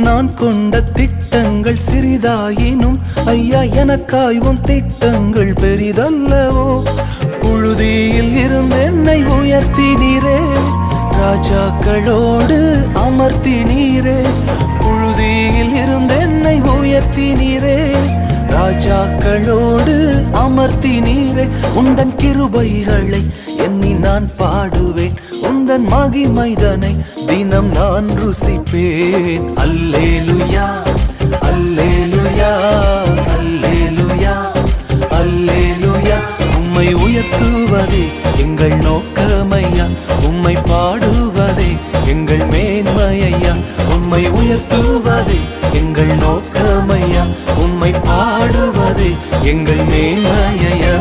நான் கொண்ட திட்டங்கள் சிறிதாயினும் ஐயா எனக்காயும் திட்டங்கள் பெரிதல்லவோ. புழுதியில் இருந்து என்னை உயர்த்தினீரே, ராஜாக்களோடு அமர்த்தினீரே. புழுதியில் இருந்து என்னை உயர்த்தினீரே, ராஜாக்களோடு அமர்த்தினீரே. உந்தன் கிருபைகளை எண்ணி நான் பாடுவேன், உந்தன் மகிமைதனை தினம் நான் ருசிப்பேன். அல்லேலுயா அல்லேலுயா அல்லேலுயா அல்லேலுயா. உம்மை உயர்த்துவதே எங்கள் நோக்கமையா, உம்மை பாடுவதே எங்கள் மேன்மையா. உம்மை உயர்த்துவதே எங்கள் நோக்கமையா, உம்மை பாடுவதே எங்கள் மேன்மையா.